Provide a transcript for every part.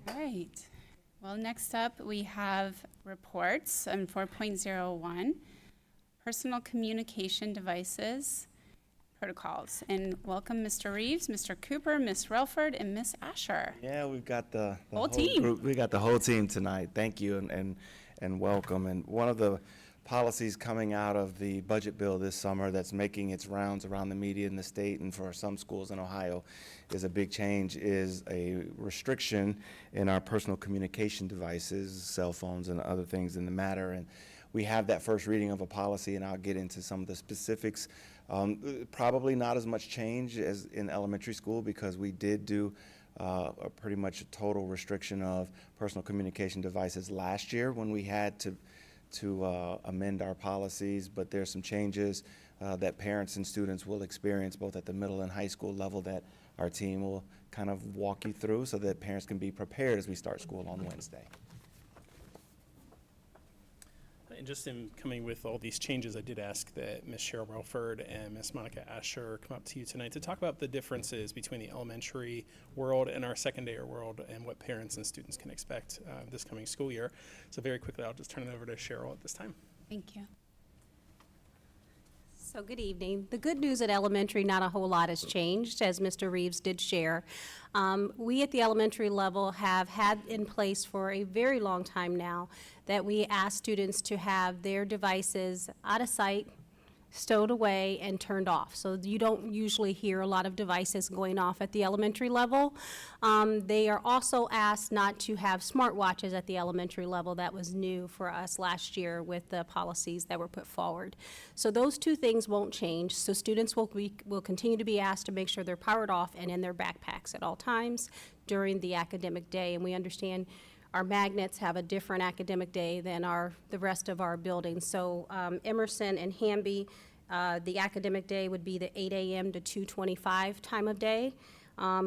All right. Well, next up, we have reports on 4.01, personal communication devices protocols. And welcome, Mr. Reeves, Mr. Cooper, Ms. Relford, and Ms. Asher. Yeah, we've got the Whole team. group. We got the whole team tonight. Thank you and welcome. And one of the policies coming out of the budget bill this summer that's making its rounds around the media in the state and for some schools in Ohio is a big change, is a restriction in our personal communication devices, cell phones and other things in the matter. And we have that first reading of a policy, and I'll get into some of the specifics. Probably not as much change as in elementary school, because we did do a pretty much a total restriction of personal communication devices last year when we had to amend our policies, but there's some changes that parents and students will experience both at the middle and high school level that our team will kind of walk you through so that parents can be prepared as we start school on Wednesday. And just in coming with all these changes, I did ask that Ms. Cheryl Relford and Ms. Monica Asher come up to you tonight to talk about the differences between the elementary world and our secondary world and what parents and students can expect this coming school year. So very quickly, I'll just turn it over to Cheryl at this time. Thank you. So good evening. The good news at elementary, not a whole lot has changed, as Mr. Reeves did share. We at the elementary level have had in place for a very long time now that we ask students to have their devices out of sight, stowed away, and turned off. So you don't usually hear a lot of devices going off at the elementary level. They are also asked not to have smartwatches at the elementary level. That was new for us last year with the policies that were put forward. So those two things won't change. So students will continue to be asked to make sure they're powered off and in their backpacks at all times during the academic day. And we understand our magnets have a different academic day than the rest of our buildings. So Emerson and Hamby, the academic day would be the 8 a.m. to 2:25 time of day.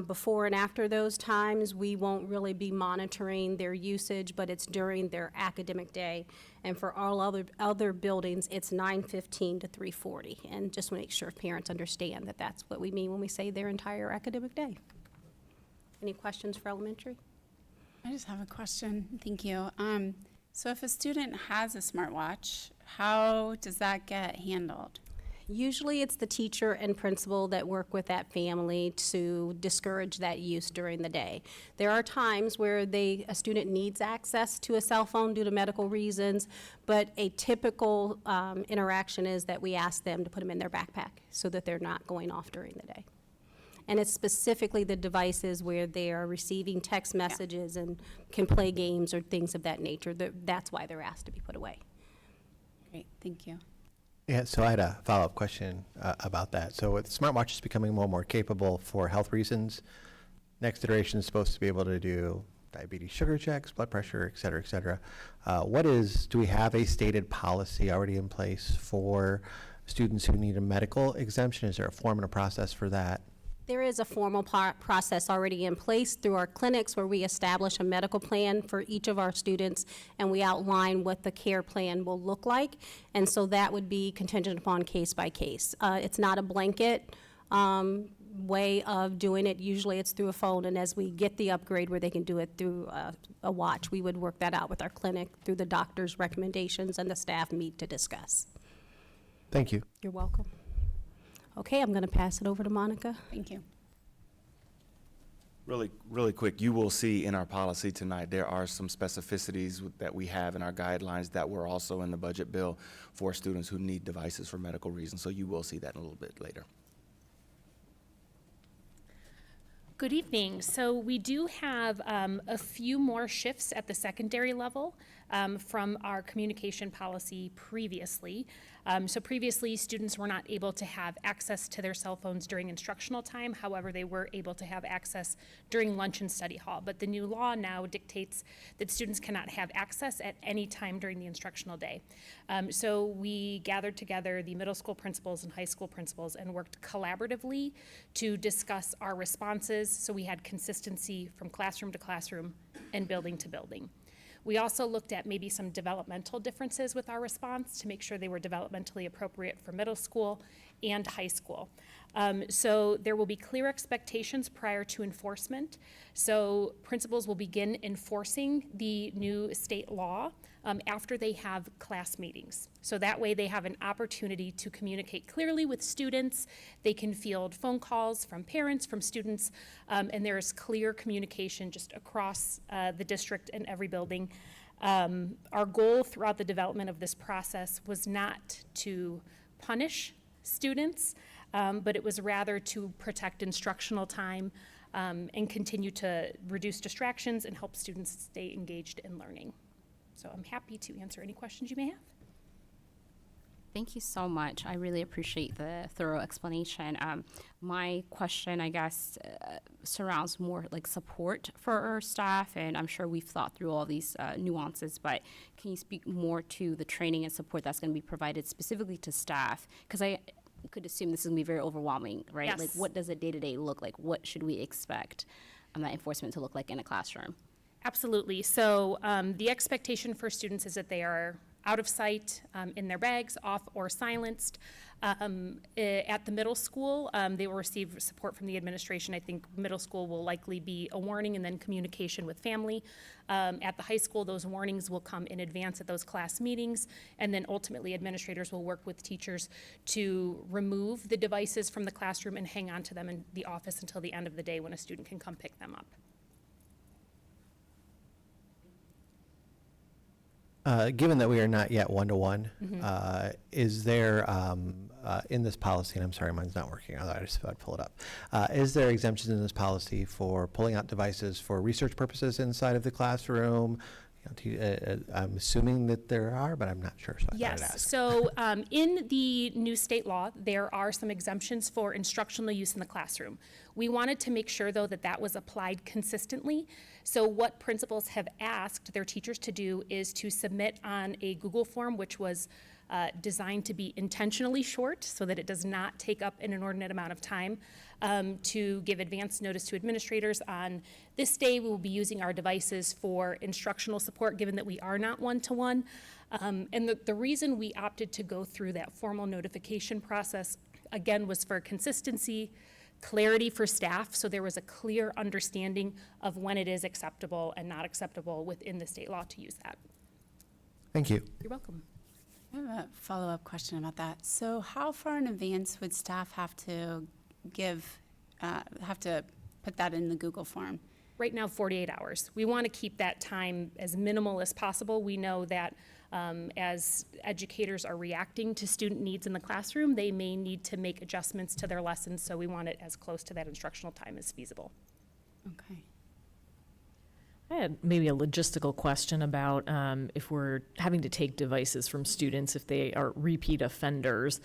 Before and after those times, we won't really be monitoring their usage, but it's during their academic day. And for all other buildings, it's 9:15 to 3:40. And just want to make sure parents understand that that's what we mean when we say their entire academic day. Any questions for elementary? I just have a question. Thank you. So if a student has a smartwatch, how does that get handled? Usually it's the teacher and principal that work with that family to discourage that use during the day. There are times where a student needs access to a cell phone due to medical reasons, but a typical interaction is that we ask them to put them in their backpack so that they're not going off during the day. And it's specifically the devices where they are receiving text messages and can play games or things of that nature. That's why they're asked to be put away. Great, thank you. Yeah, so I had a follow-up question about that. So with smartwatches becoming more and more capable for health reasons, next iteration is supposed to be able to do diabetes sugar checks, blood pressure, et cetera, et cetera. Do we have a stated policy already in place for students who need a medical exemption? Is there a form and a process for that? There is a formal process already in place through our clinics where we establish a medical plan for each of our students and we outline what the care plan will look like. And so that would be contingent upon case by case. It's not a blanket way of doing it. Usually it's through a phone, and as we get the upgrade where they can do it through a watch, we would work that out with our clinic through the doctor's recommendations, and the staff meet to discuss. Thank you. You're welcome. Okay, I'm going to pass it over to Monica. Thank you. Really quick, you will see in our policy tonight, there are some specificities that we have in our guidelines that were also in the budget bill for students who need devices for medical reasons. So you will see that in a little bit later. Good evening. So we do have a few more shifts at the secondary level from our communication policy previously. So previously, students were not able to have access to their cell phones during instructional time. However, they were able to have access during lunch and study hall. But the new law now dictates that students cannot have access at any time during the instructional day. So we gathered together the middle school principals and high school principals and worked collaboratively to discuss our responses so we had consistency from classroom to classroom and building to building. We also looked at maybe some developmental differences with our response to make sure they were developmentally appropriate for middle school and high school. So there will be clear expectations prior to enforcement. So principals will begin enforcing the new state law after they have class meetings. So that way they have an opportunity to communicate clearly with students. They can field phone calls from parents, from students, and there is clear communication just across the district and every building. Our goal throughout the development of this process was not to punish students, but it was rather to protect instructional time and continue to reduce distractions and help students stay engaged in learning. So I'm happy to answer any questions you may have. Thank you so much. I really appreciate the thorough explanation. My question, I guess, surrounds more like support for our staff, and I'm sure we've thought through all these nuances, but can you speak more to the training and support that's going to be provided specifically to staff? Because I could assume this is going to be very overwhelming, right? Yes. Like, what does a day-to-day look like? What should we expect that enforcement to look like in a classroom? Absolutely. So the expectation for students is that they are out of sight, in their bags, off or silenced. At the middle school, they will receive support from the administration. I think middle school will likely be a warning and then communication with family. At the high school, those warnings will come in advance at those class meetings, and then ultimately administrators will work with teachers to remove the devices from the classroom and hang on to them in the office until the end of the day when a student can come pick them up. Given that we are not yet one-to-one, is there, in this policy, and I'm sorry, mine's not working, although I just thought I'd pull it up. Is there exemptions in this policy for pulling out devices for research purposes inside of the classroom? I'm assuming that there are, but I'm not sure, so I thought I'd Yes, ask. so in the new state law, there are some exemptions for instructional use in the classroom. We wanted to make sure, though, that that was applied consistently. So what principals have asked their teachers to do is to submit on a Google form, which was designed to be intentionally short so that it does not take up an inordinate amount of time, to give advance notice to administrators on this day we will be using our devices for instructional support, given that we are not one-to-one. And the reason we opted to go through that formal notification process, again, was for consistency, clarity for staff, so there was a clear understanding of when it is acceptable and not acceptable within the state law to use that. Thank you. You're welcome. I have a follow-up question about that. So how far in advance would staff have to put that in the Google form? Right now, 48 hours. We want to keep that time as minimal as possible. We know that as educators are reacting to student needs in the classroom, they may need to make adjustments to their lessons, so we want it as close to that instructional time as feasible. Okay. I had maybe a logistical question about if we're having to take devices from students if they are repeat offenders.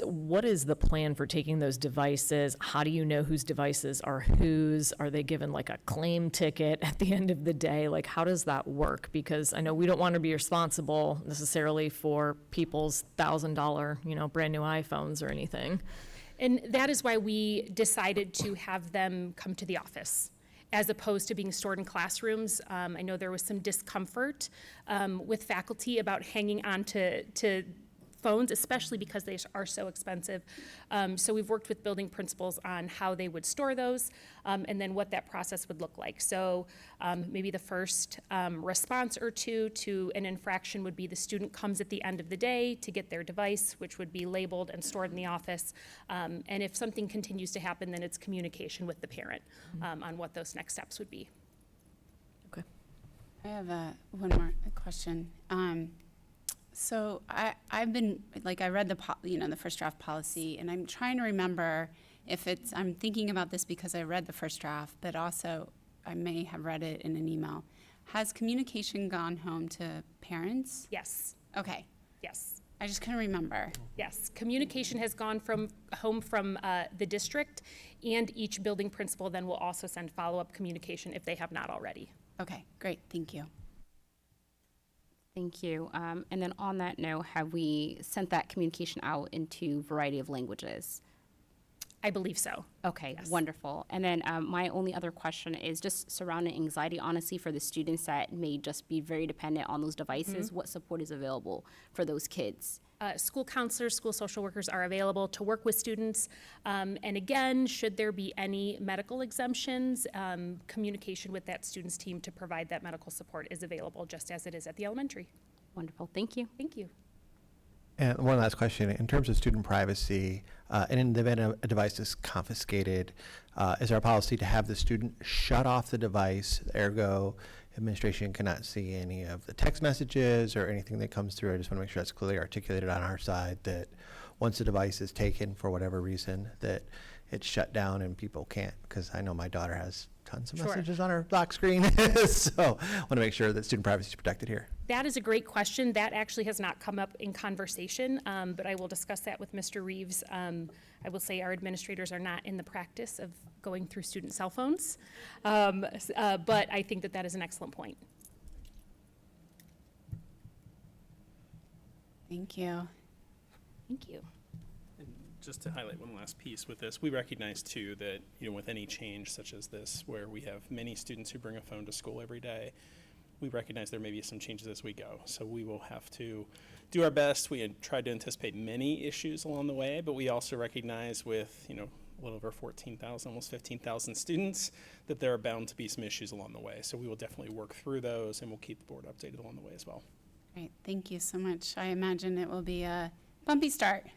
What is the plan for taking those devices? How do you know whose devices are whose? Are they given like a claim ticket at the end of the day? Like, how does that work? Because I know we don't want to be responsible necessarily for people's $1,000, brand new iPhones or anything. And that is why we decided to have them come to the office, as opposed to being stored in classrooms. I know there was some discomfort with faculty about hanging on to phones, especially because they are so expensive. So we've worked with building principals on how they would store those and then what that process would look like. So maybe the first response or two to an infraction would be the student comes at the end of the day to get their device, which would be labeled and stored in the office. And if something continues to happen, then it's communication with the parent on what those next steps would be. Okay. I have one more question. So I've been, I read the first draft policy, and I'm trying to remember if I'm thinking about this because I read the first draft, but also I may have read it in an email. Has communication gone home to parents? Yes, Okay, yes. I just couldn't remember. Yes, communication has gone from home from the district, and each building principal then will also send follow-up communication if they have not already. Okay, great, thank you. Thank you. And then on that note, have we sent that communication out into a variety of languages? I believe so. Okay, Yes. wonderful. And then my only other question is just surrounding anxiety, honestly, for the students that may just be very dependent on those devices. What support is available for those kids School counselors, school social workers are available to work with students. And again, should there be any medical exemptions, communication with that student's team to provide that medical support is available, just as it is at the elementary. Wonderful, thank you. Thank you. And one last question, in terms of student privacy, and in the event a device is confiscated, is our policy to have the student shut off the device, ergo administration cannot see any of the text messages or anything that comes through? I just want to make sure that's clearly articulated on our side, that once the device is taken for whatever reason, that it's shut down and people can't, because I know my daughter has tons of Sure. messages on her lock screen. So I want to make sure that student privacy is protected here. That is a great question. That actually has not come up in conversation, but I will discuss that with Mr. Reeves. I will say our administrators are not in the practice of going through student cell phones, but I think that that is an excellent point. Thank you. Thank you. Just to highlight one last piece with this, we recognize too that, with any change such as this, where we have many students who bring a phone to school every day, we recognize there may be some changes as we go. So we will have to do our best. We had tried to anticipate many issues along the way, but we also recognize with, a little over 14,000, almost 15,000 students, that there are bound to be some issues along the way. So we will definitely work through those, and we'll keep the board updated along the way as well. Great, thank you so much. I imagine it will be a bumpy start.